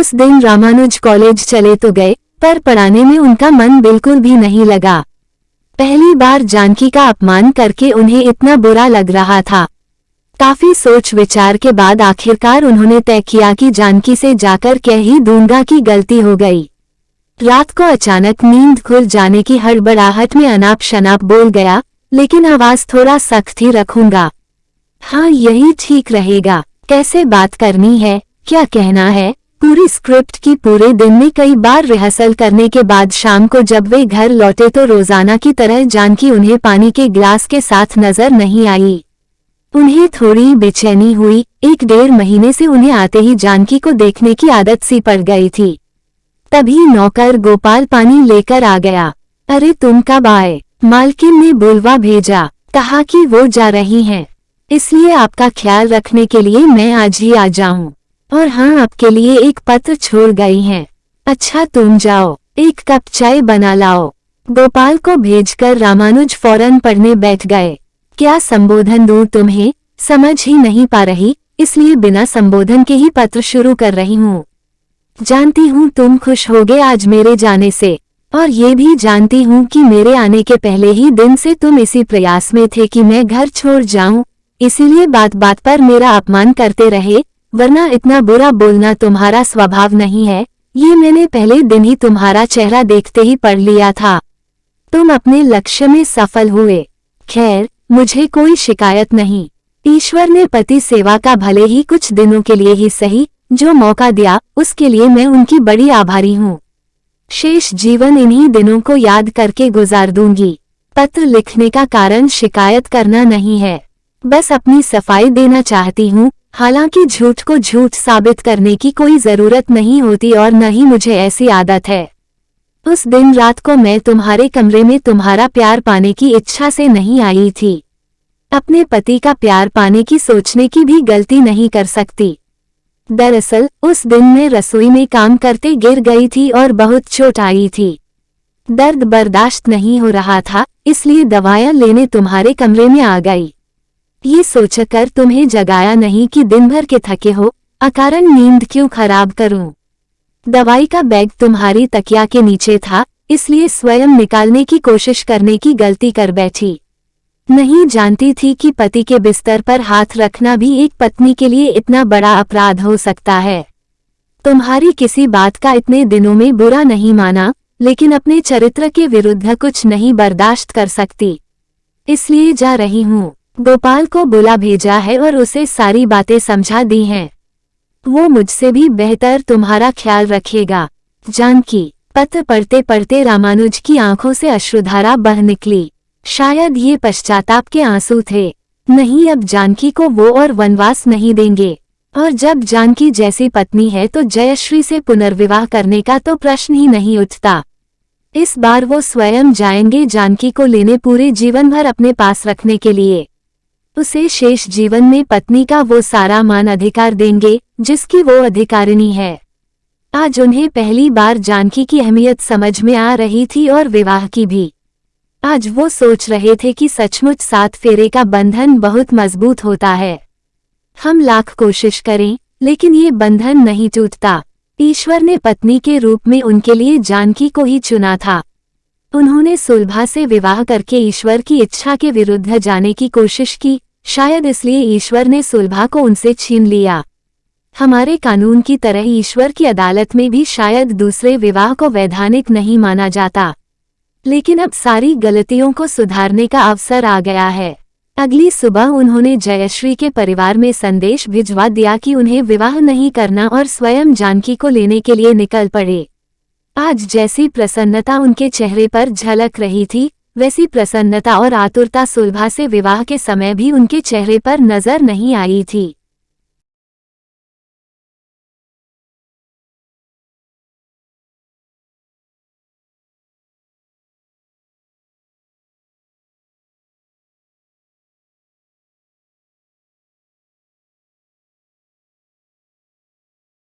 उस दिन रामानुज कॉलेज चले तो गए, पर पढ़ाने में उनका मन बिल्कुल भी नहीं लगा। पहली बार जानकी का अपमान करके उन्हें इतना बुरा लग रहा था। काफी सोच विचार के बाद आखिरकार उन्होंने तय किया कि जानकी से जाकर कह ही दूंगा कि गलती हो गई। रात को अचानक नींद खुल जाने की हड़बड़ाहट में अनाप शनाप बोल गया, लेकिन आवाज थोड़ा सख्त ही रखूंगा। हाँ, यही ठीक रहेगा। कैसे बात करनी है, क्या कहना है, पूरी स्क्रिप्ट की पूरे दिन में कई बार रिहर्सल करने के बाद शाम को जब वे घर लौटे तो रोजाना की तरह जानकी उन्हें पानी के गिलास के साथ नजर नहीं आई। उन्हें थोड़ी बेचैनी हुई। 1-1.5 महीने से उन्हें आते ही जानकी को देखने की आदत सी पड़ गई थी। तभी नौकर गोपाल पानी लेकर आ गया। अरे तुम कब आए? मालकिन ने बुलवा भेजा, कहा कि वो जा रही हैं, इसलिए आपका ख्याल रखने के लिए मैं आज ही आ जाऊं। और हाँ, आपके लिए एक पत्र छोड़ गई हैं। अच्छा तुम जाओ, एक कप चाय बना लाओ। गोपाल को भेजकर रामानुज फौरन पढ़ने बैठ गए। क्या संबोधन दूं तुम्हें, समझ ही नहीं पा रही, इसलिए बिना संबोधन के ही पत्र शुरू कर रही हूँ। जानती हूँ तुम खुश होगे आज मेरे जाने से, और ये भी जानती हूँ कि मेरे आने के पहले ही दिन से तुम इसी प्रयास में थे कि मैं घर छोड़ जाऊं, इसीलिए बात बात पर मेरा अपमान करते रहे, वरना इतना बुरा बोलना तुम्हारा स्वभाव नहीं है। ये मैंने पहले दिन ही तुम्हारा चेहरा देखते ही पढ़ लिया था। तुम अपने लक्ष्य में सफल हुए। खैर, मुझे कोई शिकायत नहीं। ईश्वर ने पति सेवा का भले ही कुछ दिनों के लिए ही सही जो मौका दिया, उसके लिए मैं उनकी बड़ी आभारी हूँ। शेष जीवन इन्हीं दिनों को याद करके गुजार दूंगी। पत्र लिखने का कारण शिकायत करना नहीं है, बस अपनी सफाई देना चाहती हूँ। हालांकि झूठ को झूठ साबित करने की कोई जरूरत नहीं होती और न ही मुझे ऐसी आदत है। उस दिन रात को मैं तुम्हारे कमरे में तुम्हारा प्यार पाने की इच्छा से नहीं आई थी। अपने पति का प्यार पाने की सोचने की भी गलती नहीं कर सकती। दरअसल उस दिन मैं रसोई में काम करते गिर गई थी और बहुत चोट आई थी। दर्द बर्दाश्त नहीं हो रहा था, इसलिए दवाएं लेने तुम्हारे कमरे में आ गई। ये सोचकर तुम्हें जगाया नहीं कि दिन भर के थके हो, अकारण नींद क्यों खराब करूं। दवाई का बैग तुम्हारी तकिया के नीचे था, इसलिए स्वयं निकालने की कोशिश करने की गलती कर बैठी। नहीं जानती थी कि पति के बिस्तर पर हाथ रखना भी एक पत्नी के लिए इतना बड़ा अपराध हो सकता है। तुम्हारी किसी बात का इतने दिनों में बुरा नहीं माना, लेकिन अपने चरित्र के विरुद्ध कुछ नहीं बर्दाश्त कर सकती, इसलिए जा रही हूँ। गोपाल को बुला भेजा है और उसे सारी बातें समझा दी हैं। वो मुझसे भी बेहतर तुम्हारा ख्याल रखेगा। जानकी। पत्र पढ़ते पढ़ते रामानुज की आंखों से अश्रुधारा बह निकली। शायद ये पश्चाताप के आंसू थे। नहीं, अब जानकी को वो और वनवास नहीं देंगे, और जब जानकी जैसी पत्नी है तो जयश्री से पुनर्विवाह करने का तो प्रश्न ही नहीं उठता। इस बार वो स्वयं जाएंगे जानकी को लेने, पूरे जीवन भर अपने पास रखने के लिए। उसे शेष जीवन में पत्नी का वो सारा मान अधिकार देंगे जिसकी वो अधिकारिणी है। आज उन्हें पहली बार जानकी की अहमियत समझ में आ रही थी और विवाह की भी। आज वो सोच रहे थे कि सचमुच 7 फेरे का बंधन बहुत मजबूत होता है। हम लाख कोशिश करें, लेकिन ये बंधन नहीं टूटता। ईश्वर ने पत्नी के रूप में उनके लिए जानकी को ही चुना था। उन्होंने सुलभा से विवाह करके ईश्वर की इच्छा के विरुद्ध जाने की कोशिश की, शायद इसलिए ईश्वर ने सुलभा को उनसे छीन लिया। हमारे कानून की तरह ईश्वर की अदालत में भी शायद दूसरे विवाह को वैधानिक नहीं माना जाता, लेकिन अब सारी गलतियों को सुधारने का अवसर आ गया है। अगली सुबह उन्होंने जयश्री के परिवार में संदेश भिजवा दिया कि उन्हें विवाह नहीं करना और स्वयं जानकी को लेने के लिए निकल पड़े। आज जैसी प्रसन्नता उनके चेहरे पर झलक रही थी, वैसी प्रसन्नता और आतुरता सुलभा से विवाह के समय भी उनके चेहरे पर नजर नहीं आई थी।